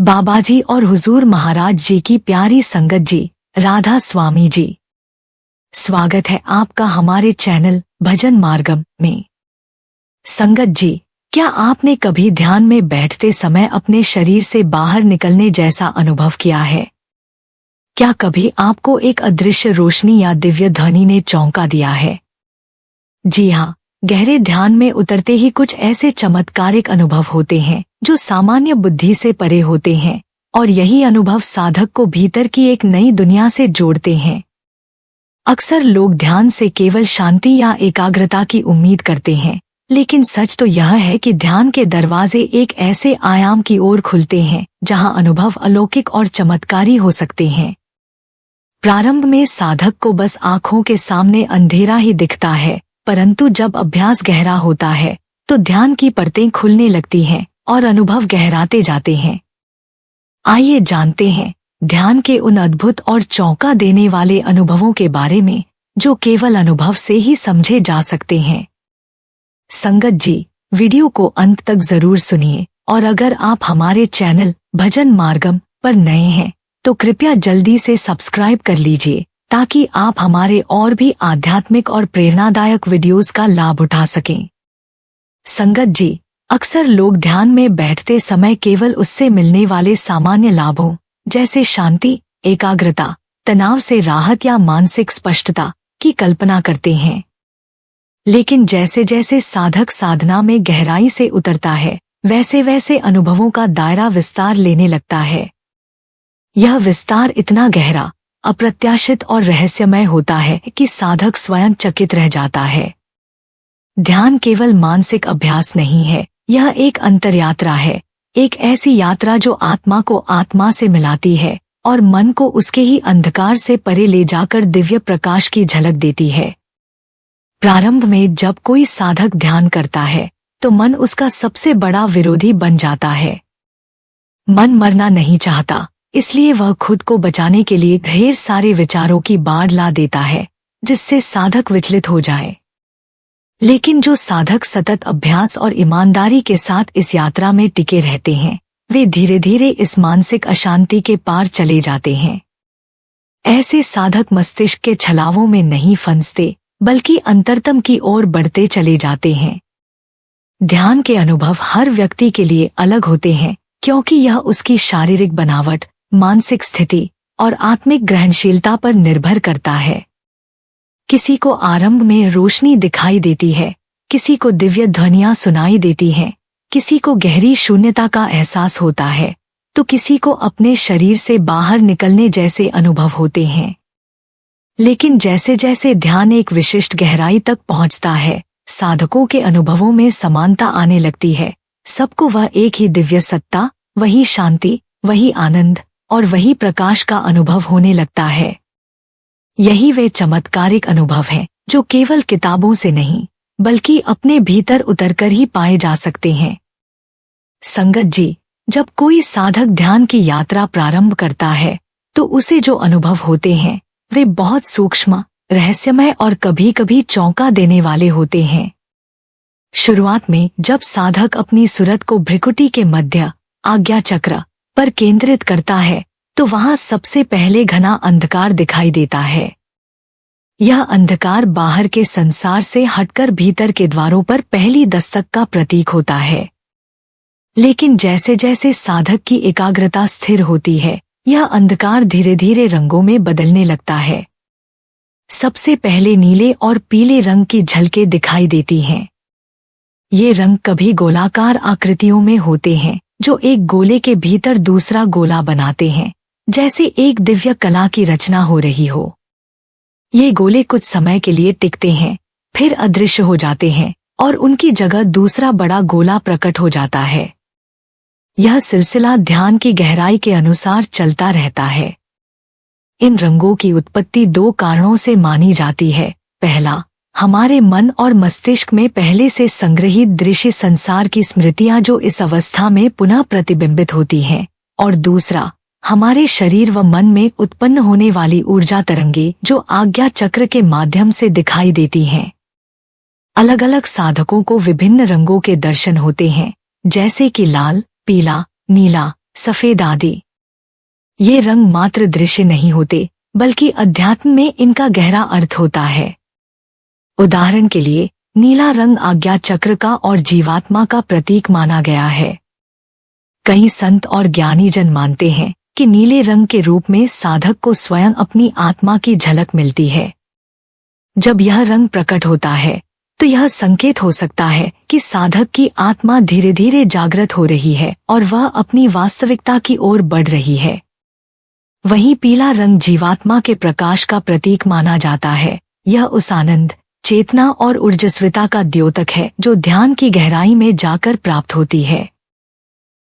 बाबाजी और हुजूर महाराज जी की प्यारी संगत जी, राधा स्वामी जी, स्वागत है आपका हमारे चैनल भजन मार्गम में। संगत जी, क्या आपने कभी ध्यान में बैठते समय अपने शरीर से बाहर निकलने जैसा अनुभव किया है? क्या कभी आपको एक अदृश्य रोशनी या दिव्य ध्वनि ने चौंका दिया है? जी हाँ, गहरे ध्यान में उतरते ही कुछ ऐसे चमत्कारिक अनुभव होते हैं जो सामान्य बुद्धि से परे होते हैं, और यही अनुभव साधक को भीतर की एक नई दुनिया से जोड़ते हैं। अक्सर लोग ध्यान से केवल शांति या एकाग्रता की उम्मीद करते हैं, लेकिन सच तो यह है कि ध्यान के दरवाजे एक ऐसे आयाम की ओर खुलते हैं जहां अनुभव अलौकिक और चमत्कारी हो सकते हैं। प्रारंभ में साधक को बस आंखों के सामने अंधेरा ही दिखता है, परंतु जब अभ्यास गहरा होता है तो ध्यान की परतें खुलने लगती हैं और अनुभव गहराते जाते हैं। आइए जानते हैं ध्यान के उन अद्भुत और चौंका देने वाले अनुभवों के बारे में जो केवल अनुभव से ही समझे जा सकते हैं। संगत जी, वीडियो को अंत तक जरूर सुनिए, और अगर आप हमारे चैनल भजन मार्गम पर नए हैं तो कृपया जल्दी से सब्सक्राइब कर लीजिए ताकि आप हमारे और भी आध्यात्मिक और प्रेरणादायक वीडियोस का लाभ उठा सकें। संगत जी, अक्सर लोग ध्यान में बैठते समय केवल उससे मिलने वाले सामान्य लाभों जैसे शांति, एकाग्रता, तनाव से राहत या मानसिक स्पष्टता की कल्पना करते हैं। लेकिन जैसे जैसे साधक साधना में गहराई से उतरता है, वैसे वैसे अनुभवों का दायरा विस्तार लेने लगता है। यह विस्तार इतना गहरा, अप्रत्याशित और रहस्यमय होता है कि साधक स्वयं चकित रह जाता है। ध्यान केवल मानसिक अभ्यास नहीं है, यह एक अंतरयात्रा है, एक ऐसी यात्रा जो आत्मा को आत्मा से मिलाती है और मन को उसके ही अंधकार से परे ले जाकर दिव्य प्रकाश की झलक देती है। प्रारंभ में जब कोई साधक ध्यान करता है तो मन उसका सबसे बड़ा विरोधी बन जाता है। मन मरना नहीं चाहता, इसलिए वह खुद को बचाने के लिए ढेर सारे विचारों की बाढ़ ला देता है जिससे साधक विचलित हो जाए। लेकिन जो साधक सतत अभ्यास और ईमानदारी के साथ इस यात्रा में टिके रहते हैं, वे धीरे धीरे इस मानसिक अशांति के पार चले जाते हैं। ऐसे साधक मस्तिष्क के छलावों में नहीं फंसते, बल्कि अंतरतम की ओर बढ़ते चले जाते हैं। ध्यान के अनुभव हर व्यक्ति के लिए अलग होते हैं, क्योंकि यह उसकी शारीरिक बनावट, मानसिक स्थिति और आत्मिक ग्रहणशीलता पर निर्भर करता है। किसी को आरंभ में रोशनी दिखाई देती है, किसी को दिव्य ध्वनियां सुनाई देती हैं, किसी को गहरी शून्यता का एहसास होता है, तो किसी को अपने शरीर से बाहर निकलने जैसे अनुभव होते हैं। लेकिन जैसे जैसे ध्यान एक विशिष्ट गहराई तक पहुंचता है, साधकों के अनुभवों में समानता आने लगती है। सबको वह एक ही दिव्य सत्ता, वही शांति, वही आनंद और वही प्रकाश का अनुभव होने लगता है। यही वे चमत्कारिक अनुभव हैं जो केवल किताबों से नहीं, बल्कि अपने भीतर उतरकर ही पाए जा सकते हैं। संगत जी, जब कोई साधक ध्यान की यात्रा प्रारंभ करता है तो उसे जो अनुभव होते हैं वे बहुत सूक्ष्म, रहस्यमय और कभी कभी चौंका देने वाले होते हैं। शुरुआत में जब साधक अपनी सुरत को भ्रिकुटी के मध्य आज्ञा चक्र पर केंद्रित करता है तो वहां सबसे पहले घना अंधकार दिखाई देता है। यह अंधकार बाहर के संसार से हटकर भीतर के द्वारों पर पहली दस्तक का प्रतीक होता है। लेकिन जैसे जैसे साधक की एकाग्रता स्थिर होती है, यह अंधकार धीरे धीरे रंगों में बदलने लगता है। सबसे पहले नीले और पीले रंग की झलकें दिखाई देती हैं। ये रंग कभी गोलाकार आकृतियों में होते हैं जो एक गोले के भीतर दूसरा गोला बनाते हैं, जैसे एक दिव्य कला की रचना हो रही हो। ये गोले कुछ समय के लिए टिकते हैं, फिर अदृश्य हो जाते हैं और उनकी जगह दूसरा बड़ा गोला प्रकट हो जाता है। यह सिलसिला ध्यान की गहराई के अनुसार चलता रहता है। इन रंगों की उत्पत्ति दो कारणों से मानी जाती है। पहला, हमारे मन और मस्तिष्क में पहले से संग्रहित दृश्य संसार की स्मृतियां जो इस अवस्था में पुनः प्रतिबिंबित होती हैं, और दूसरा, हमारे शरीर व मन में उत्पन्न होने वाली ऊर्जा तरंगे जो आज्ञा चक्र के माध्यम से दिखाई देती हैं। अलग अलग साधकों को विभिन्न रंगों के दर्शन होते हैं, जैसे कि लाल, पीला, नीला, सफेद आदि। ये रंग मात्र दृश्य नहीं होते, बल्कि अध्यात्म में इनका गहरा अर्थ होता है। उदाहरण के लिए नीला रंग आज्ञा चक्र का और जीवात्मा का प्रतीक माना गया है। कई संत और ज्ञानी जन मानते हैं कि नीले रंग के रूप में साधक को स्वयं अपनी आत्मा की झलक मिलती है। जब यह रंग प्रकट होता है तो यह संकेत हो सकता है कि साधक की आत्मा धीरे धीरे जागृत हो रही है और वह अपनी वास्तविकता की ओर बढ़ रही है। वहीं पीला रंग जीवात्मा के प्रकाश का प्रतीक माना जाता है। यह उस आनंद, चेतना और ऊर्जस्विता का द्योतक है जो ध्यान की गहराई में जाकर प्राप्त होती है।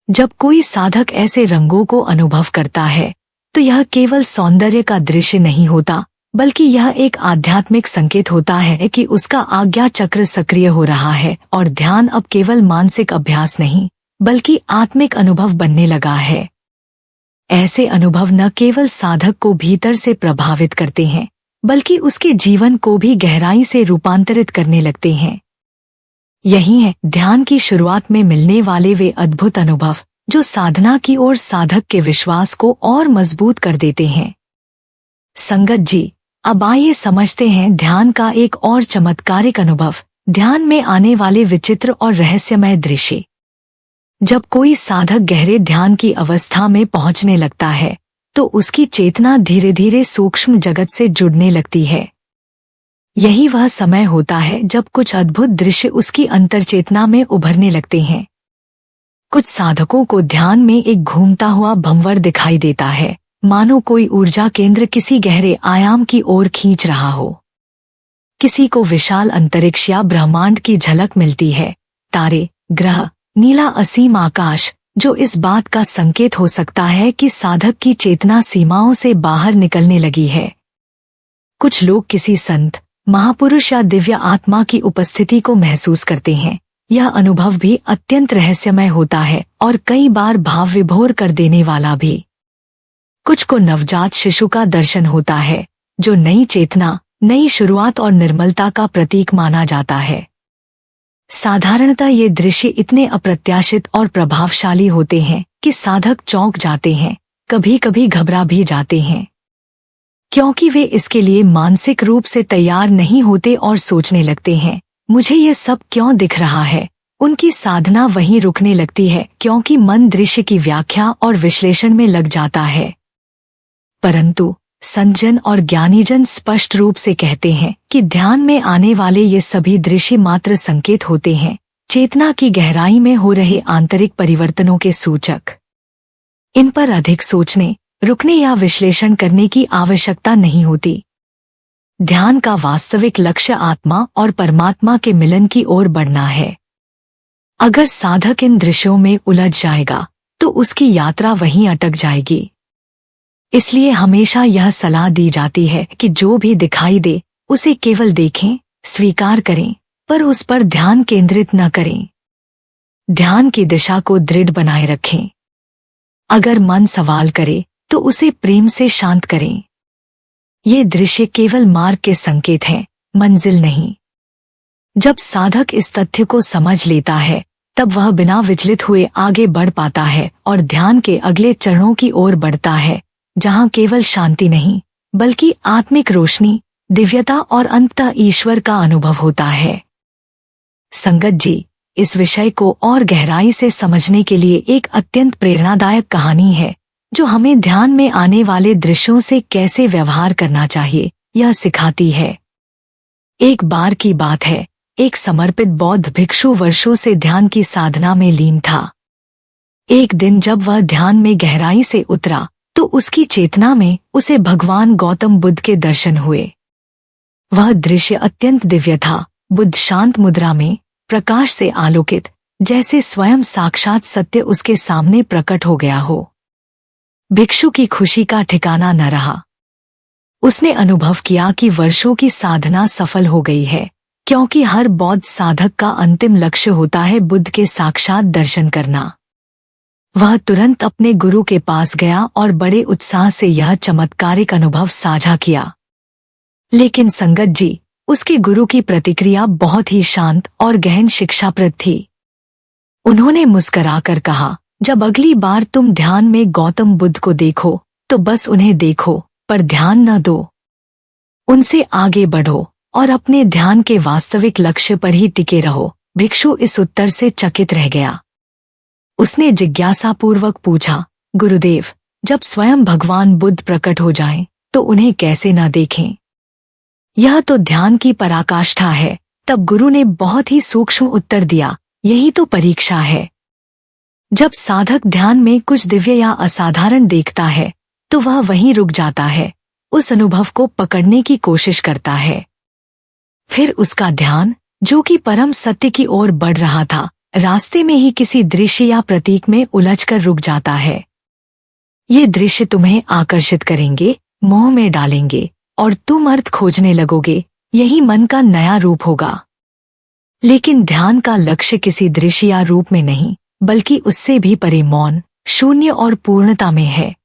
जब कोई साधक ऐसे रंगों को अनुभव करता है तो यह केवल सौंदर्य का दृश्य नहीं होता, बल्कि यह एक आध्यात्मिक संकेत होता है कि उसका आज्ञा चक्र सक्रिय हो रहा है और ध्यान अब केवल मानसिक अभ्यास नहीं, बल्कि आत्मिक अनुभव बनने लगा है। ऐसे अनुभव न केवल साधक को भीतर से प्रभावित करते हैं, बल्कि उसके जीवन को भी गहराई से रूपांतरित करने लगते हैं। यही है ध्यान की शुरुआत में मिलने वाले वे अद्भुत अनुभव जो साधना की ओर साधक के विश्वास को और मजबूत कर देते हैं। संगत जी, अब आइए समझते हैं ध्यान का एक और चमत्कारिक अनुभव, ध्यान में आने वाले विचित्र और रहस्यमय दृश्य। जब कोई साधक गहरे ध्यान की अवस्था में पहुंचने लगता है तो उसकी चेतना धीरे धीरे सूक्ष्म जगत से जुड़ने लगती है। यही वह समय होता है जब कुछ अद्भुत दृश्य उसकी अंतर्चेतना में उभरने लगते हैं। कुछ साधकों को ध्यान में एक घूमता हुआ भंवर दिखाई देता है, मानो कोई ऊर्जा केंद्र किसी गहरे आयाम की ओर खींच रहा हो। किसी को विशाल अंतरिक्ष या ब्रह्मांड की झलक मिलती है, तारे, ग्रह, नीला असीम आकाश, जो इस बात का संकेत हो सकता है कि साधक की चेतना सीमाओं से बाहर निकलने लगी है। कुछ लोग किसी संत, महापुरुष या दिव्य आत्मा की उपस्थिति को महसूस करते हैं। यह अनुभव भी अत्यंत रहस्यमय होता है और कई बार भाव विभोर कर देने वाला भी। कुछ को नवजात शिशु का दर्शन होता है, जो नई चेतना, नई शुरुआत और निर्मलता का प्रतीक माना जाता है। साधारणतः ये दृश्य इतने अप्रत्याशित और प्रभावशाली होते हैं कि साधक चौंक जाते हैं, कभी कभी घबरा भी जाते हैं, क्योंकि वे इसके लिए मानसिक रूप से तैयार नहीं होते और सोचने लगते हैं, मुझे ये सब क्यों दिख रहा है। उनकी साधना वहीं रुकने लगती है क्योंकि मन दृश्य की व्याख्या और विश्लेषण में लग जाता है। परंतु संतजन और ज्ञानीजन स्पष्ट रूप से कहते हैं कि ध्यान में आने वाले ये सभी दृश्य मात्र संकेत होते हैं, चेतना की गहराई में हो रहे आंतरिक परिवर्तनों के सूचक। इन पर अधिक सोचने, रुकने या विश्लेषण करने की आवश्यकता नहीं होती। ध्यान का वास्तविक लक्ष्य आत्मा और परमात्मा के मिलन की ओर बढ़ना है। अगर साधक इन दृश्यों में उलझ जाएगा तो उसकी यात्रा वहीं अटक जाएगी। इसलिए हमेशा यह सलाह दी जाती है कि जो भी दिखाई दे उसे केवल देखें, स्वीकार करें, पर उस पर ध्यान केंद्रित न करें। ध्यान की दिशा को दृढ़ बनाए रखें। अगर मन सवाल करे तो उसे प्रेम से शांत करें। ये दृश्य केवल मार्ग के संकेत हैं, मंजिल नहीं। जब साधक इस तथ्य को समझ लेता है तब वह बिना विचलित हुए आगे बढ़ पाता है और ध्यान के अगले चरणों की ओर बढ़ता है, जहां केवल शांति नहीं बल्कि आत्मिक रोशनी, दिव्यता और अंततः ईश्वर का अनुभव होता है। संगत जी, इस विषय को और गहराई से समझने के लिए एक अत्यंत प्रेरणादायक कहानी है जो हमें ध्यान में आने वाले दृश्यों से कैसे व्यवहार करना चाहिए यह सिखाती है। एक बार की बात है, एक समर्पित बौद्ध भिक्षु वर्षों से ध्यान की साधना में लीन था। एक दिन जब वह ध्यान में गहराई से उतरा तो उसकी चेतना में उसे भगवान गौतम बुद्ध के दर्शन हुए। वह दृश्य अत्यंत दिव्य था। बुद्ध शांत मुद्रा में, प्रकाश से आलोकित, जैसे स्वयं साक्षात सत्य उसके सामने प्रकट हो गया हो। भिक्षु की खुशी का ठिकाना न रहा। उसने अनुभव किया कि वर्षों की साधना सफल हो गई है, क्योंकि हर बौद्ध साधक का अंतिम लक्ष्य होता है बुद्ध के साक्षात दर्शन करना। वह तुरंत अपने गुरु के पास गया और बड़े उत्साह से यह चमत्कारिक अनुभव साझा किया। लेकिन संगत जी, उसके गुरु की प्रतिक्रिया बहुत ही शांत और गहन शिक्षाप्रद थी। उन्होंने मुस्कराकर कहा, जब अगली बार तुम ध्यान में गौतम बुद्ध को देखो तो बस उन्हें देखो, पर ध्यान न दो। उनसे आगे बढ़ो और अपने ध्यान के वास्तविक लक्ष्य पर ही टिके रहो। भिक्षु इस उत्तर से चकित रह गया। उसने जिज्ञासापूर्वक पूछा, गुरुदेव, जब स्वयं भगवान बुद्ध प्रकट हो जाएं, तो उन्हें कैसे न देखें? यह तो ध्यान की पराकाष्ठा है। तब गुरु ने बहुत ही सूक्ष्म उत्तर दिया, यही तो परीक्षा है। जब साधक ध्यान में कुछ दिव्य या असाधारण देखता है तो वह वहीं रुक जाता है, उस अनुभव को पकड़ने की कोशिश करता है। फिर उसका ध्यान, जो कि परम सत्य की ओर बढ़ रहा था, रास्ते में ही किसी दृश्य या प्रतीक में उलझकर रुक जाता है। ये दृश्य तुम्हें आकर्षित करेंगे, मोह में डालेंगे और तुम अर्थ खोजने लगोगे। यही मन का नया रूप होगा। लेकिन ध्यान का लक्ष्य किसी दृश्य या रूप में नहीं, बल्कि उससे भी परे मौन, शून्य और पूर्णता में है।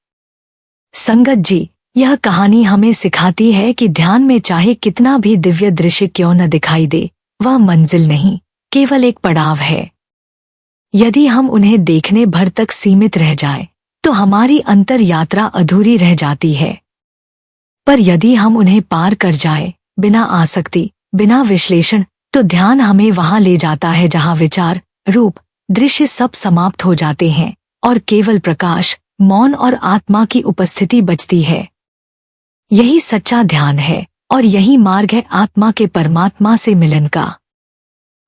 संगत जी, यह कहानी हमें सिखाती है कि ध्यान में चाहे कितना भी दिव्य दृश्य क्यों न दिखाई दे, वह मंजिल नहीं, केवल एक पड़ाव है। यदि हम उन्हें देखने भर तक सीमित रह जाएं, तो हमारी अंतर यात्रा अधूरी रह जाती है। पर यदि हम उन्हें पार कर जाएं, बिना आसक्ति, बिना विश्लेषण, तो ध्यान हमें वहां ले जाता है जहां विचार, रूप, दृश्य सब समाप्त हो जाते हैं और केवल प्रकाश, मौन और आत्मा की उपस्थिति बचती है। यही सच्चा ध्यान है और यही मार्ग है आत्मा के परमात्मा से मिलन का।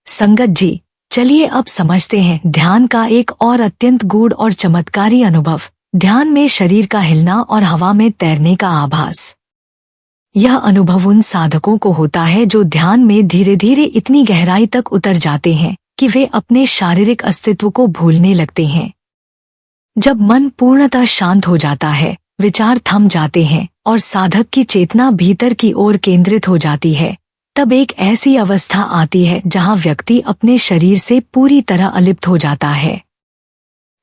संगत जी, चलिए अब समझते हैं ध्यान का एक और अत्यंत गूढ़ और चमत्कारी अनुभव, ध्यान में शरीर का हिलना और हवा में तैरने का आभास। यह अनुभव उन साधकों को होता है जो ध्यान में धीरे धीरे इतनी गहराई तक उतर जाते हैं कि वे अपने शारीरिक अस्तित्व को भूलने लगते हैं। जब मन पूर्णतः शांत हो जाता है, विचार थम जाते हैं और साधक की चेतना भीतर की ओर केंद्रित हो जाती है, तब एक ऐसी अवस्था आती है जहां व्यक्ति अपने शरीर से पूरी तरह अलिप्त हो जाता है।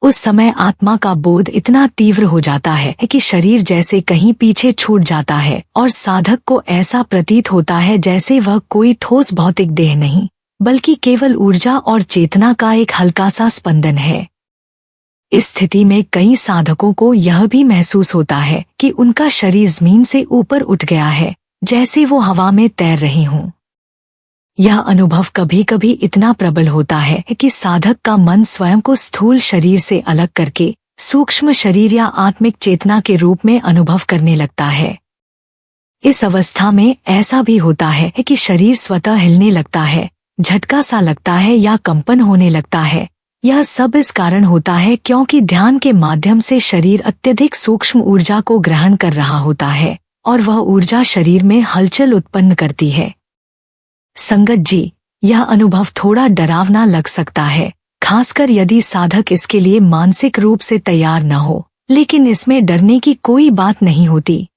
उस समय आत्मा का बोध इतना तीव्र हो जाता है कि शरीर जैसे कहीं पीछे छूट जाता है और साधक को ऐसा प्रतीत होता है जैसे वह कोई ठोस भौतिक देह नहीं, बल्कि केवल ऊर्जा और चेतना का एक हल्का सा स्पंदन है। इस स्थिति में कई साधकों को यह भी महसूस होता है कि उनका शरीर जमीन से ऊपर उठ गया है, जैसे वो हवा में तैर रहे हों। यह अनुभव कभी कभी इतना प्रबल होता है कि साधक का मन स्वयं को स्थूल शरीर से अलग करके सूक्ष्म शरीर या आत्मिक चेतना के रूप में अनुभव करने लगता है। इस अवस्था में ऐसा भी होता है कि शरीर स्वतः हिलने लगता है, झटका सा लगता है या कंपन होने लगता है। यह सब इस कारण होता है क्योंकि ध्यान के माध्यम से शरीर अत्यधिक सूक्ष्म ऊर्जा को ग्रहण कर रहा होता है और वह ऊर्जा शरीर में हलचल उत्पन्न करती है। संगत जी, यह अनुभव थोड़ा डरावना लग सकता है, खासकर यदि साधक इसके लिए मानसिक रूप से तैयार न हो, लेकिन इसमें डरने की कोई बात नहीं होती।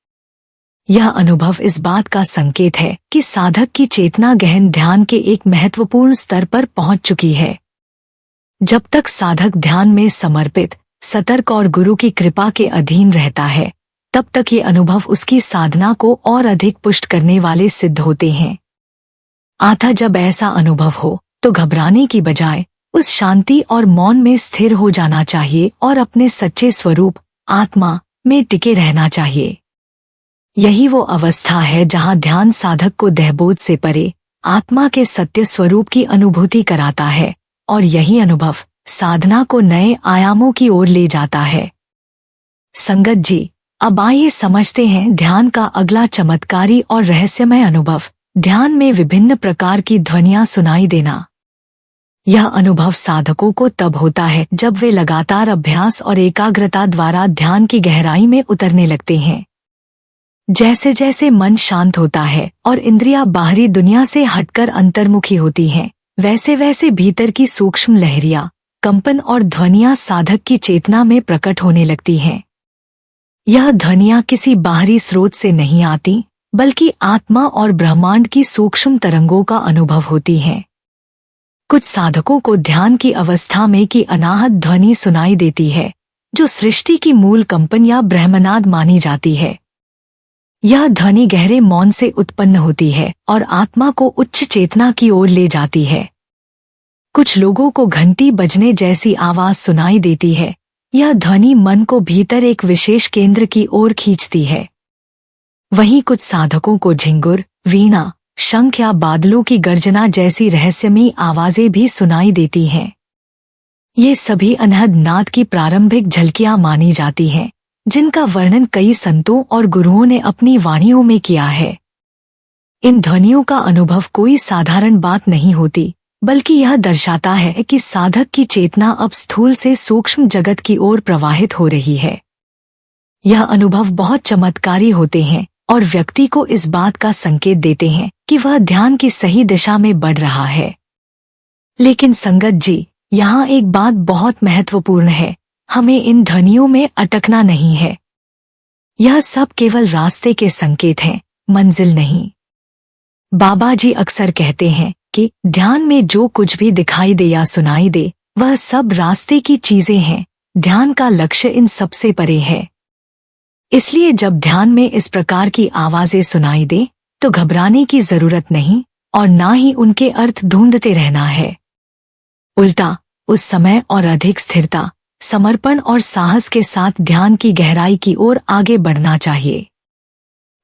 यह अनुभव इस बात का संकेत है कि साधक की चेतना गहन ध्यान के एक महत्वपूर्ण स्तर पर पहुंच चुकी है। जब तक साधक ध्यान में समर्पित, सतर्क और गुरु की कृपा के अधीन रहता है, तब तक ये अनुभव उसकी साधना को और अधिक पुष्ट करने वाले सिद्ध होते हैं। अतः जब ऐसा अनुभव हो तो घबराने की बजाय उस शांति और मौन में स्थिर हो जाना चाहिए और अपने सच्चे स्वरूप, आत्मा, में टिके रहना चाहिए। यही वो अवस्था है जहां ध्यान साधक को देहबोध से परे आत्मा के सत्य स्वरूप की अनुभूति कराता है और यही अनुभव साधना को नए आयामों की ओर ले जाता है। संगत जी, अब आइए समझते हैं ध्यान का अगला चमत्कारी और रहस्यमय अनुभव, ध्यान में विभिन्न प्रकार की ध्वनियां सुनाई देना। यह अनुभव साधकों को तब होता है जब वे लगातार अभ्यास और एकाग्रता द्वारा ध्यान की गहराई में उतरने लगते हैं। जैसे जैसे मन शांत होता है और इंद्रियां बाहरी दुनिया से हटकर अंतर्मुखी होती हैं, वैसे वैसे भीतर की सूक्ष्म लहरियां, कंपन और ध्वनियां साधक की चेतना में प्रकट होने लगती हैं। यह ध्वनियां किसी बाहरी स्रोत से नहीं आती, बल्कि आत्मा और ब्रह्मांड की सूक्ष्म तरंगों का अनुभव होती हैं। कुछ साधकों को ध्यान की अवस्था में की अनाहत ध्वनि सुनाई देती है, जो सृष्टि की मूल कंपन या ब्रह्मनाद मानी जाती है। यह ध्वनि गहरे मौन से उत्पन्न होती है और आत्मा को उच्च चेतना की ओर ले जाती है। कुछ लोगों को घंटी बजने जैसी आवाज सुनाई देती है। यह ध्वनि मन को भीतर एक विशेष केंद्र की ओर खींचती है। वहीं कुछ साधकों को झिंगुर, वीणा, शंख या बादलों की गर्जना जैसी रहस्यमयी आवाजें भी सुनाई देती हैं। ये सभी अनहद नाद की प्रारंभिक झलकियां मानी जाती हैं, जिनका वर्णन कई संतों और गुरुओं ने अपनी वाणियों में किया है। इन ध्वनियों का अनुभव कोई साधारण बात नहीं होती, बल्कि यह दर्शाता है कि साधक की चेतना अब स्थूल से सूक्ष्म जगत की ओर प्रवाहित हो रही है। यह अनुभव बहुत चमत्कारी होते हैं और व्यक्ति को इस बात का संकेत देते हैं कि वह ध्यान की सही दिशा में बढ़ रहा है। लेकिन संगत जी, यहाँ एक बात बहुत महत्वपूर्ण है। हमें इन ध्वनियों में अटकना नहीं है। यह सब केवल रास्ते के संकेत हैं, मंजिल नहीं। बाबा जी अक्सर कहते हैं कि ध्यान में जो कुछ भी दिखाई दे या सुनाई दे, वह सब रास्ते की चीजें हैं। ध्यान का लक्ष्य इन सबसे परे है। इसलिए जब ध्यान में इस प्रकार की आवाजें सुनाई दे, तो घबराने की जरूरत नहीं और ना ही उनके अर्थ ढूंढते रहना है। उल्टा, उस समय और अधिक स्थिरता, समर्पण और साहस के साथ ध्यान की गहराई की ओर आगे बढ़ना चाहिए।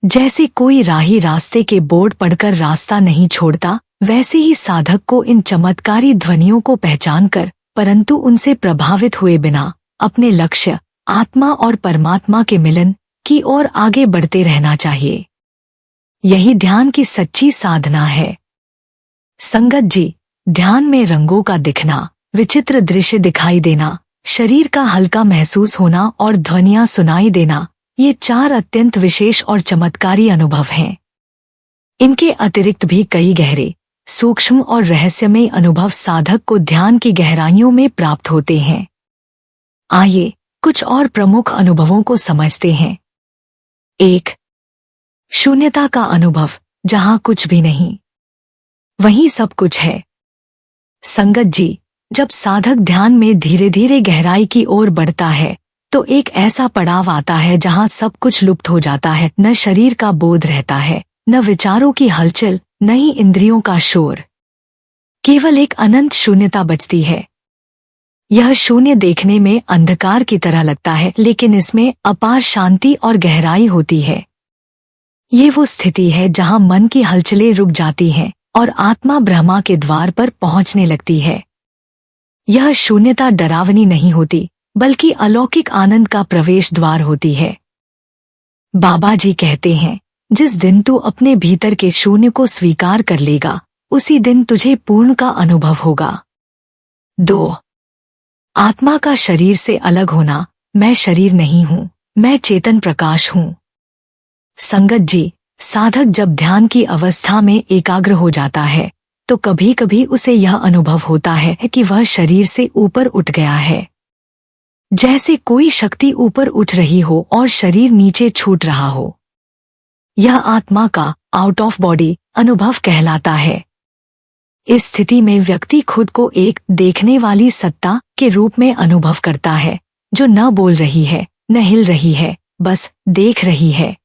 जैसे कोई राही रास्ते के बोर्ड पढ़कर रास्ता नहीं छोड़ता, वैसे ही साधक को इन चमत्कारी ध्वनियों को पहचानकर, परंतु उनसे प्रभावित हुए बिना, अपने लक्ष्य, आत्मा और परमात्मा के मिलन की ओर आगे बढ़ते रहना चाहिए। यही ध्यान की सच्ची साधना है। संगत जी, ध्यान में रंगों का दिखना, विचित्र दृश्य दिखाई देना, शरीर का हल्का महसूस होना और ध्वनियां सुनाई देना, ये 4 अत्यंत विशेष और चमत्कारी अनुभव हैं। इनके अतिरिक्त भी कई गहरे, सूक्ष्म और रहस्यमय अनुभव साधक को ध्यान की गहराइयों में प्राप्त होते हैं। आइए कुछ और प्रमुख अनुभवों को समझते हैं। 1. शून्यता का अनुभव, जहां कुछ भी नहीं, वहीं सब कुछ है। संगत जी, जब साधक ध्यान में धीरे धीरे गहराई की ओर बढ़ता है, तो एक ऐसा पड़ाव आता है जहां सब कुछ लुप्त हो जाता है। न शरीर का बोध रहता है, न विचारों की हलचल, न ही इंद्रियों का शोर। केवल एक अनंत शून्यता बचती है। यह शून्य देखने में अंधकार की तरह लगता है, लेकिन इसमें अपार शांति और गहराई होती है। ये वो स्थिति है जहां मन की हलचलें रुक जाती हैं और आत्मा ब्रह्मा के द्वार पर पहुंचने लगती है। यह शून्यता डरावनी नहीं होती, बल्कि अलौकिक आनंद का प्रवेश द्वार होती है। बाबा जी कहते हैं, जिस दिन तू अपने भीतर के शून्य को स्वीकार कर लेगा, उसी दिन तुझे पूर्ण का अनुभव होगा। 2. आत्मा का शरीर से अलग होना। मैं शरीर नहीं हूँ, मैं चेतन प्रकाश हूँ। संगत जी, साधक जब ध्यान की अवस्था में एकाग्र हो जाता है, तो कभी कभी उसे यह अनुभव होता है कि वह शरीर से ऊपर उठ गया है। जैसे कोई शक्ति ऊपर उठ रही हो और शरीर नीचे छूट रहा हो। यह आत्मा का आउट ऑफ बॉडी अनुभव कहलाता है। इस स्थिति में व्यक्ति खुद को एक देखने वाली सत्ता के रूप में अनुभव करता है, जो न बोल रही है, न हिल रही है, बस देख रही है।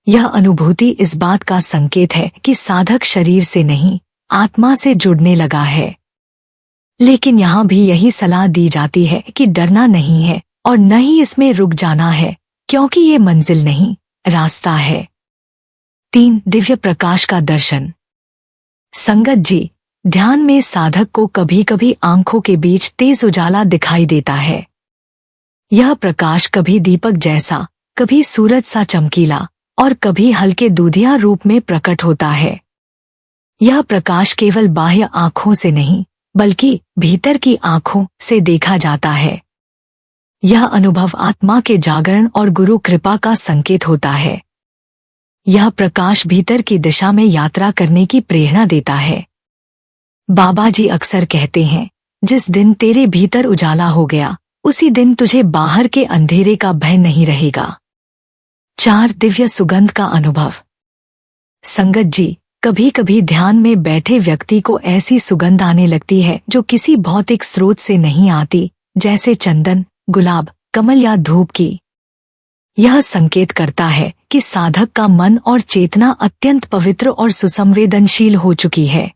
यह अनुभूति इस बात का संकेत है कि साधक शरीर से नहीं, आत्मा से जुड़ने लगा है। लेकिन यहाँ भी यही सलाह दी जाती है कि डरना नहीं है और न ही इसमें रुक जाना है, क्योंकि ये मंजिल नहीं, रास्ता है। 3. दिव्य प्रकाश का दर्शन। संगत जी, ध्यान में साधक को कभी कभी आंखों के बीच तेज उजाला दिखाई देता है। यह प्रकाश कभी दीपक जैसा, कभी सूरज सा चमकीला और कभी हल्के दूधिया रूप में प्रकट होता है। यह प्रकाश केवल बाह्य आंखों से नहीं, बल्कि भीतर की आंखों से देखा जाता है। यह अनुभव आत्मा के जागरण और गुरु कृपा का संकेत होता है। यह प्रकाश भीतर की दिशा में यात्रा करने की प्रेरणा देता है। बाबा जी अक्सर कहते हैं, जिस दिन तेरे भीतर उजाला हो गया, उसी दिन तुझे बाहर के अंधेरे का भय नहीं रहेगा। 4. दिव्य सुगंध का अनुभव। संगत जी, कभी कभी ध्यान में बैठे व्यक्ति को ऐसी सुगंध आने लगती है जो किसी भौतिक स्रोत से नहीं आती, जैसे चंदन, गुलाब, कमल या धूप की। यह संकेत करता है कि साधक का मन और चेतना अत्यंत पवित्र और सुसंवेदनशील हो चुकी है।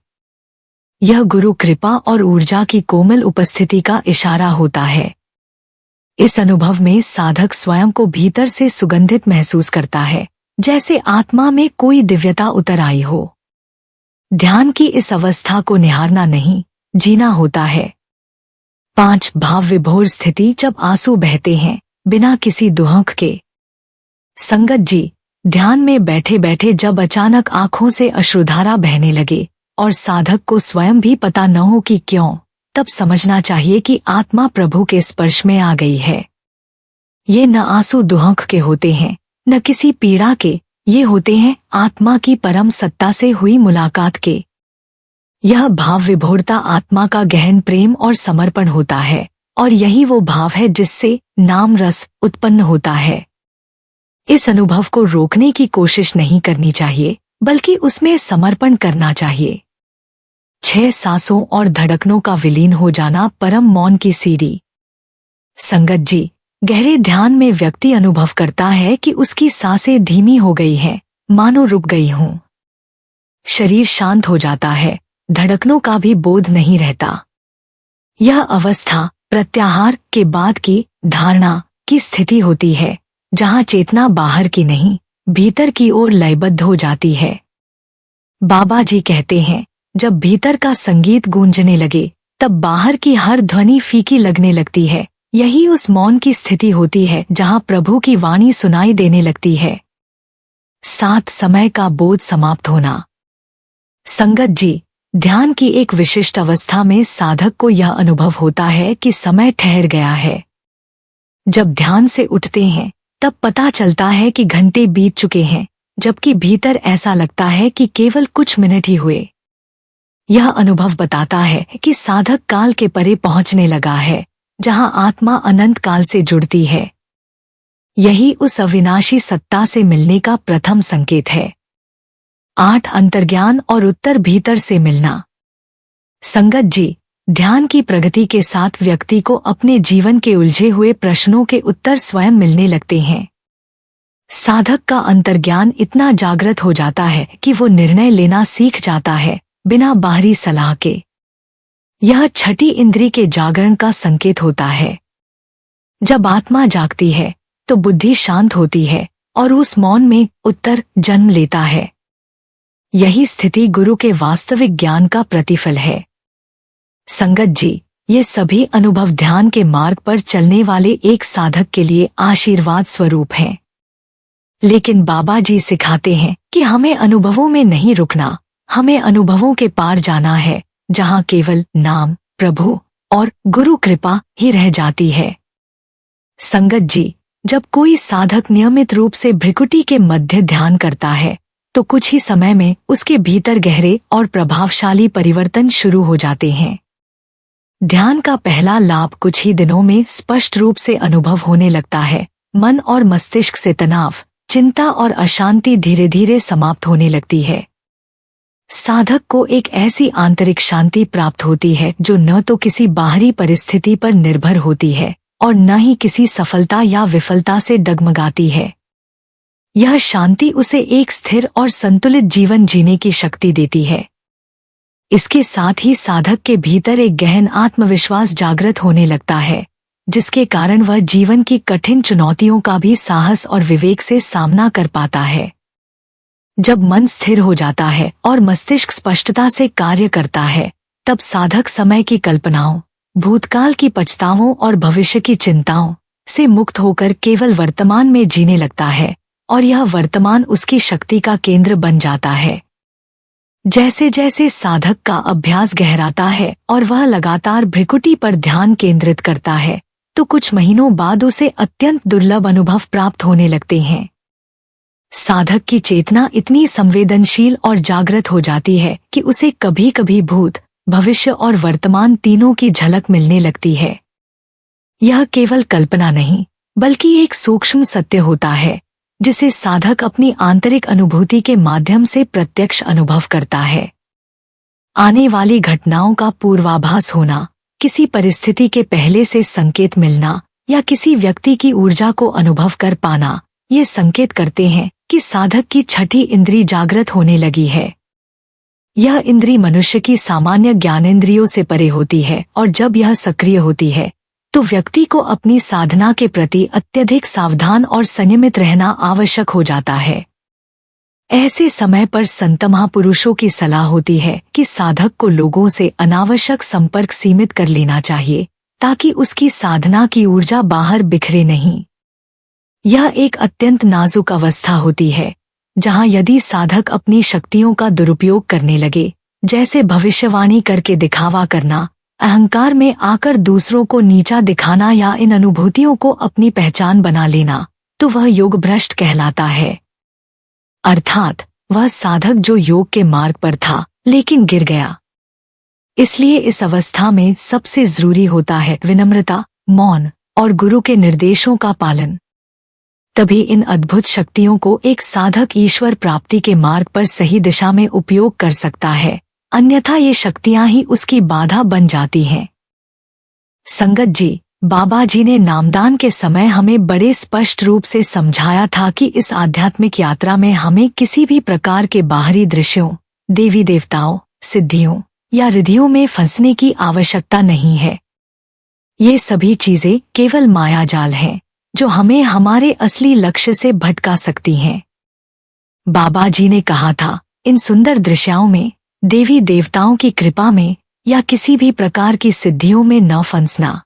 यह गुरु कृपा और ऊर्जा की कोमल उपस्थिति का इशारा होता है। इस अनुभव में साधक स्वयं को भीतर से सुगंधित महसूस करता है, जैसे आत्मा में कोई दिव्यता उतर आई हो। ध्यान की इस अवस्था को निहारना नहीं, जीना होता है। 5 भाव विभोर स्थिति, जब आंसू बहते हैं बिना किसी दुहक के। संगत जी, ध्यान में बैठे बैठे जब अचानक आंखों से अश्रुधारा बहने लगे और साधक को स्वयं भी पता न हो कि क्यों, तब समझना चाहिए कि आत्मा प्रभु के स्पर्श में आ गई है। ये न आंसू दुहक के होते हैं, न किसी पीड़ा के, ये होते हैं आत्मा की परम सत्ता से हुई मुलाकात के। यह भाव विभोरता आत्मा का गहन प्रेम और समर्पण होता है, और यही वो भाव है जिससे नाम रस उत्पन्न होता है। इस अनुभव को रोकने की कोशिश नहीं करनी चाहिए, बल्कि उसमें समर्पण करना चाहिए। 6 सांसों और धड़कनों का विलीन हो जाना, परम मौन की सीढ़ी। संगत जी, गहरे ध्यान में व्यक्ति अनुभव करता है कि उसकी सांसें धीमी हो गई हैं, मानो रुक गई हों। शरीर शांत हो जाता है, धड़कनों का भी बोध नहीं रहता। यह अवस्था प्रत्याहार के बाद की धारणा की स्थिति होती है, जहां चेतना बाहर की नहीं, भीतर की ओर लयबद्ध हो जाती है। बाबा जी कहते हैं, जब भीतर का संगीत गूंजने लगे, तब बाहर की हर ध्वनि फीकी लगने लगती है। यही उस मौन की स्थिति होती है जहां प्रभु की वाणी सुनाई देने लगती है। 7 समय का बोध समाप्त होना। संगत जी, ध्यान की एक विशिष्ट अवस्था में साधक को यह अनुभव होता है कि समय ठहर गया है। जब ध्यान से उठते हैं, तब पता चलता है कि घंटे बीत चुके हैं, जबकि भीतर ऐसा लगता है कि केवल कुछ मिनट ही हुए। यह अनुभव बताता है कि साधक काल के परे पहुंचने लगा है, जहां आत्मा अनंत काल से जुड़ती है। यही उस अविनाशी सत्ता से मिलने का प्रथम संकेत है। 8 अंतर्ज्ञान और उत्तर भीतर से मिलना। संगत जी, ध्यान की प्रगति के साथ व्यक्ति को अपने जीवन के उलझे हुए प्रश्नों के उत्तर स्वयं मिलने लगते हैं। साधक का अंतर्ज्ञान इतना जागृत हो जाता है कि वो निर्णय लेना सीख जाता है, बिना बाहरी सलाह के। यह छठी इंद्री के जागरण का संकेत होता है। जब आत्मा जागती है, तो बुद्धि शांत होती है और उस मौन में उत्तर जन्म लेता है। यही स्थिति गुरु के वास्तविक ज्ञान का प्रतिफल है। संगत जी, ये सभी अनुभव ध्यान के मार्ग पर चलने वाले एक साधक के लिए आशीर्वाद स्वरूप हैं। लेकिन बाबा जी सिखाते हैं कि हमें अनुभवों में नहीं रुकना, हमें अनुभवों के पार जाना है, जहां केवल नाम, प्रभु और गुरु कृपा ही रह जाती है। संगत जी, जब कोई साधक नियमित रूप से भ्रिकुटी के मध्य ध्यान करता है, तो कुछ ही समय में उसके भीतर गहरे और प्रभावशाली परिवर्तन शुरू हो जाते हैं। ध्यान का पहला लाभ कुछ ही दिनों में स्पष्ट रूप से अनुभव होने लगता है। मन और मस्तिष्क से तनाव, चिंता और अशांति धीरे धीरे समाप्त होने लगती है। साधक को एक ऐसी आंतरिक शांति प्राप्त होती है जो न तो किसी बाहरी परिस्थिति पर निर्भर होती है और न ही किसी सफलता या विफलता से डगमगाती है। यह शांति उसे एक स्थिर और संतुलित जीवन जीने की शक्ति देती है। इसके साथ ही साधक के भीतर एक गहन आत्मविश्वास जागृत होने लगता है, जिसके कारण वह जीवन की कठिन चुनौतियों का भी साहस और विवेक से सामना कर पाता है। जब मन स्थिर हो जाता है और मस्तिष्क स्पष्टता से कार्य करता है, तब साधक समय की कल्पनाओं, भूतकाल की पछतावों और भविष्य की चिंताओं से मुक्त होकर केवल वर्तमान में जीने लगता है, और यह वर्तमान उसकी शक्ति का केंद्र बन जाता है। जैसे जैसे साधक का अभ्यास गहराता है और वह लगातार भ्रिकुटी पर ध्यान केंद्रित करता है, तो कुछ महीनों बाद उसे अत्यंत दुर्लभ अनुभव प्राप्त होने लगते हैं। साधक की चेतना इतनी संवेदनशील और जागृत हो जाती है कि उसे कभी कभी भूत, भविष्य और वर्तमान तीनों की झलक मिलने लगती है। यह केवल कल्पना नहीं, बल्कि एक सूक्ष्म सत्य होता है, जिसे साधक अपनी आंतरिक अनुभूति के माध्यम से प्रत्यक्ष अनुभव करता है। आने वाली घटनाओं का पूर्वाभास होना, किसी परिस्थिति के पहले से संकेत मिलना या किसी व्यक्ति की ऊर्जा को अनुभव कर पाना, ये संकेत करते हैं कि साधक की छठी इंद्री जागृत होने लगी है। यह इंद्री मनुष्य की सामान्य ज्ञानेंद्रियों से परे होती है और जब यह सक्रिय होती है तो व्यक्ति को अपनी साधना के प्रति अत्यधिक सावधान और संयमित रहना आवश्यक हो जाता है। ऐसे समय पर संत महापुरुषों की सलाह होती है कि साधक को लोगों से अनावश्यक संपर्क सीमित कर लेना चाहिए ताकि उसकी साधना की ऊर्जा बाहर बिखरे नहीं। यह एक अत्यंत नाजुक अवस्था होती है जहां यदि साधक अपनी शक्तियों का दुरुपयोग करने लगे, जैसे भविष्यवाणी करके दिखावा करना, अहंकार में आकर दूसरों को नीचा दिखाना या इन अनुभूतियों को अपनी पहचान बना लेना, तो वह योग भ्रष्ट कहलाता है। अर्थात वह साधक जो योग के मार्ग पर था लेकिन गिर गया। इसलिए इस अवस्था में सबसे जरूरी होता है विनम्रता, मौन और गुरु के निर्देशों का पालन। तभी इन अद्भुत शक्तियों को एक साधक ईश्वर प्राप्ति के मार्ग पर सही दिशा में उपयोग कर सकता है, अन्यथा ये शक्तियां ही उसकी बाधा बन जाती हैं। संगत जी, बाबा जी ने नामदान के समय हमें बड़े स्पष्ट रूप से समझाया था कि इस आध्यात्मिक यात्रा में हमें किसी भी प्रकार के बाहरी दृश्यों, देवी देवताओं, सिद्धियों या रिद्धियों में फंसने की आवश्यकता नहीं है। ये सभी चीजें केवल मायाजाल हैं जो हमें हमारे असली लक्ष्य से भटका सकती हैं। बाबा जी ने कहा था, इन सुंदर दृश्यों में, देवी देवताओं की कृपा में या किसी भी प्रकार की सिद्धियों में न फंसना।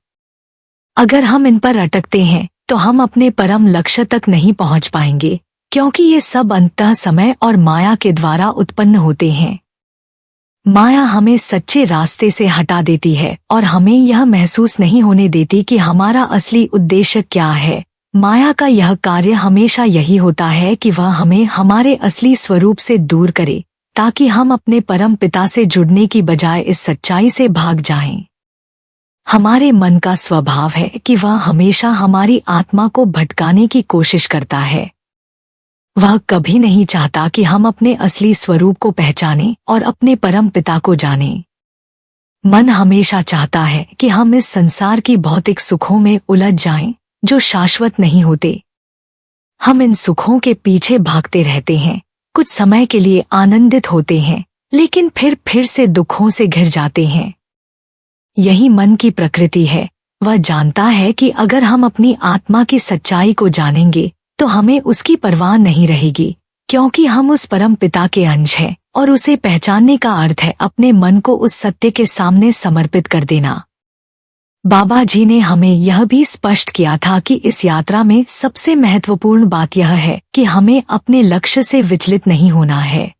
अगर हम इन पर अटकते हैं तो हम अपने परम लक्ष्य तक नहीं पहुंच पाएंगे, क्योंकि ये सब अंततः समय और माया के द्वारा उत्पन्न होते हैं। माया हमें सच्चे रास्ते से हटा देती है और हमें यह महसूस नहीं होने देती कि हमारा असली उद्देश्य क्या है। माया का यह कार्य हमेशा यही होता है कि वह हमें हमारे असली स्वरूप से दूर करे, ताकि हम अपने परम पिता से जुड़ने की बजाय इस सच्चाई से भाग जाएं। हमारे मन का स्वभाव है कि वह हमेशा हमारी आत्मा को भटकाने की कोशिश करता है। वह कभी नहीं चाहता कि हम अपने असली स्वरूप को पहचानें और अपने परम पिता को जानें। मन हमेशा चाहता है कि हम इस संसार की भौतिक सुखों में उलझ जाएं, जो शाश्वत नहीं होते। हम इन सुखों के पीछे भागते रहते हैं, कुछ समय के लिए आनंदित होते हैं, लेकिन फिर से दुखों से घिर जाते हैं। यही मन की प्रकृति है। वह जानता है कि अगर हम अपनी आत्मा की सच्चाई को जानेंगे तो हमें उसकी परवाह नहीं रहेगी, क्योंकि हम उस परम पिता के अंश हैं और उसे पहचानने का अर्थ है अपने मन को उस सत्य के सामने समर्पित कर देना। बाबा जी ने हमें यह भी स्पष्ट किया था कि इस यात्रा में सबसे महत्वपूर्ण बात यह है कि हमें अपने लक्ष्य से विचलित नहीं होना है।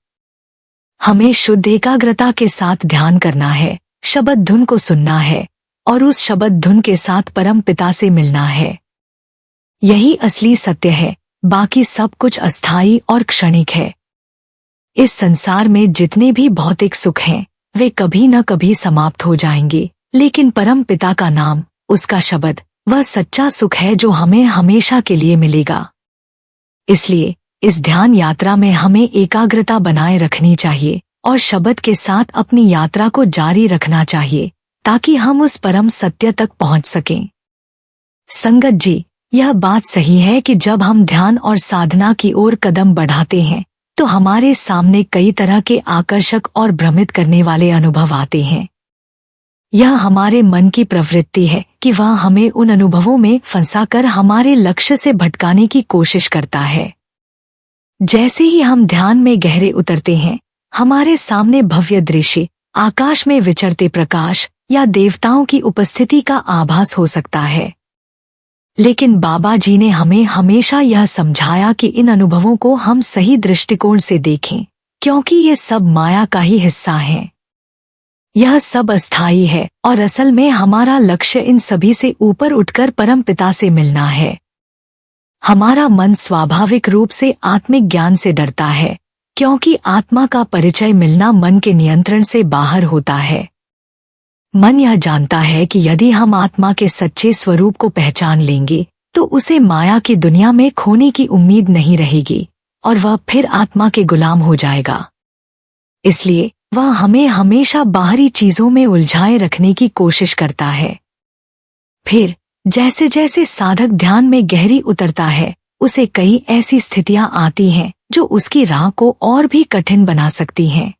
हमें शुद्ध एकाग्रता के साथ ध्यान करना है, शब्द धुन को सुनना है और उस शब्द धुन के साथ परम पिता से मिलना है। यही असली सत्य है, बाकी सब कुछ अस्थायी और क्षणिक है। इस संसार में जितने भी भौतिक सुख हैं, वे कभी न कभी समाप्त हो जाएंगे, लेकिन परम पिता का नाम, उसका शब्द, वह सच्चा सुख है जो हमें हमेशा के लिए मिलेगा। इसलिए इस ध्यान यात्रा में हमें एकाग्रता बनाए रखनी चाहिए और शब्द के साथ अपनी यात्रा को जारी रखना चाहिए, ताकि हम उस परम सत्य तक पहुंच सकें। संगत जी, यह बात सही है कि जब हम ध्यान और साधना की ओर कदम बढ़ाते हैं तो हमारे सामने कई तरह के आकर्षक और भ्रमित करने वाले अनुभव आते हैं। यह हमारे मन की प्रवृत्ति है कि वह हमें उन अनुभवों में फंसाकर हमारे लक्ष्य से भटकाने की कोशिश करता है। जैसे ही हम ध्यान में गहरे उतरते हैं, हमारे सामने भव्य दृश्य, आकाश में विचरते प्रकाश या देवताओं की उपस्थिति का आभास हो सकता है। लेकिन बाबा जी ने हमें हमेशा यह समझाया कि इन अनुभवों को हम सही दृष्टिकोण से देखें, क्योंकि ये सब माया का ही हिस्सा हैं। यह सब अस्थायी है और असल में हमारा लक्ष्य इन सभी से ऊपर उठकर परम पिता से मिलना है। हमारा मन स्वाभाविक रूप से आत्मिक ज्ञान से डरता है, क्योंकि आत्मा का परिचय मिलना मन के नियंत्रण से बाहर होता है। मन यह जानता है कि यदि हम आत्मा के सच्चे स्वरूप को पहचान लेंगे तो उसे माया की दुनिया में खोने की उम्मीद नहीं रहेगी और वह फिर आत्मा के गुलाम हो जाएगा। इसलिए वह हमें हमेशा बाहरी चीजों में उलझाए रखने की कोशिश करता है। फिर जैसे जैसे साधक ध्यान में गहरी उतरता है, उसे कई ऐसी स्थितियां आती हैं जो उसकी राह को और भी कठिन बना सकती हैं।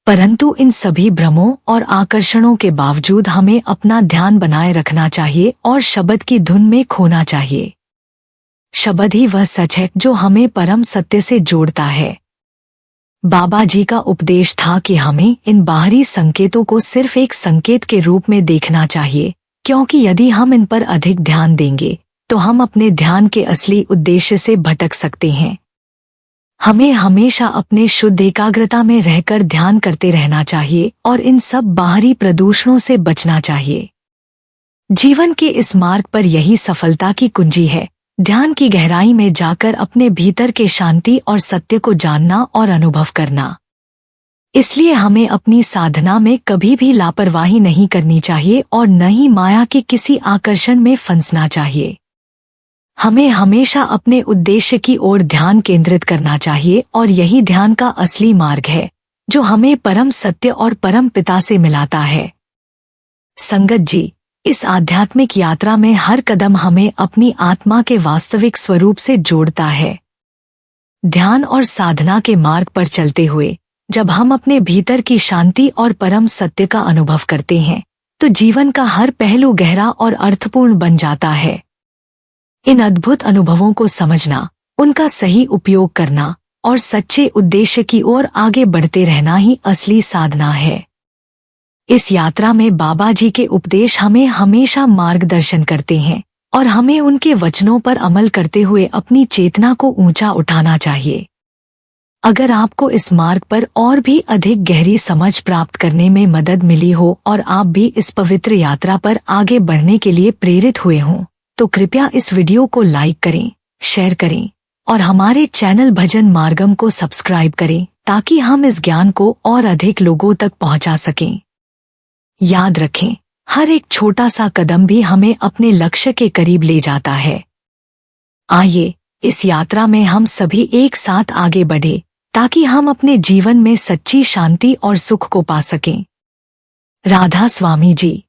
परंतु इन सभी भ्रमों और आकर्षणों के बावजूद हमें अपना ध्यान बनाए रखना चाहिए और शब्द की धुन में खोना चाहिए। शब्द ही वह सच है जो हमें परम सत्य से जोड़ता है। बाबा जी का उपदेश था कि हमें इन बाहरी संकेतों को सिर्फ एक संकेत के रूप में देखना चाहिए, क्योंकि यदि हम इन पर अधिक ध्यान देंगे तो हम अपने ध्यान के असली उद्देश्य से भटक सकते हैं। हमें हमेशा अपने शुद्ध एकाग्रता में रहकर ध्यान करते रहना चाहिए और इन सब बाहरी प्रदूषणों से बचना चाहिए। जीवन के इस मार्ग पर यही सफलता की कुंजी है, ध्यान की गहराई में जाकर अपने भीतर के शांति और सत्य को जानना और अनुभव करना। इसलिए हमें अपनी साधना में कभी भी लापरवाही नहीं करनी चाहिए और न ही माया के किसी आकर्षण में फंसना चाहिए। हमें हमेशा अपने उद्देश्य की ओर ध्यान केंद्रित करना चाहिए और यही ध्यान का असली मार्ग है जो हमें परम सत्य और परम पिता से मिलाता है। संगत जी, इस आध्यात्मिक यात्रा में हर कदम हमें अपनी आत्मा के वास्तविक स्वरूप से जोड़ता है। ध्यान और साधना के मार्ग पर चलते हुए जब हम अपने भीतर की शांति और परम सत्य का अनुभव करते हैं तो जीवन का हर पहलू गहरा और अर्थपूर्ण बन जाता है। इन अद्भुत अनुभवों को समझना, उनका सही उपयोग करना और सच्चे उद्देश्य की ओर आगे बढ़ते रहना ही असली साधना है। इस यात्रा में बाबा जी के उपदेश हमें हमेशा मार्गदर्शन करते हैं और हमें उनके वचनों पर अमल करते हुए अपनी चेतना को ऊंचा उठाना चाहिए। अगर आपको इस मार्ग पर और भी अधिक गहरी समझ प्राप्त करने में मदद मिली हो और आप भी इस पवित्र यात्रा पर आगे बढ़ने के लिए प्रेरित हुए हों, तो कृपया इस वीडियो को लाइक करें, शेयर करें और हमारे चैनल भजन मार्गम को सब्सक्राइब करें ताकि हम इस ज्ञान को और अधिक लोगों तक पहुंचा सकें। याद रखें, हर एक छोटा सा कदम भी हमें अपने लक्ष्य के करीब ले जाता है। आइए इस यात्रा में हम सभी एक साथ आगे बढ़े ताकि हम अपने जीवन में सच्ची शांति और सुख को पा सकें। राधा स्वामी जी।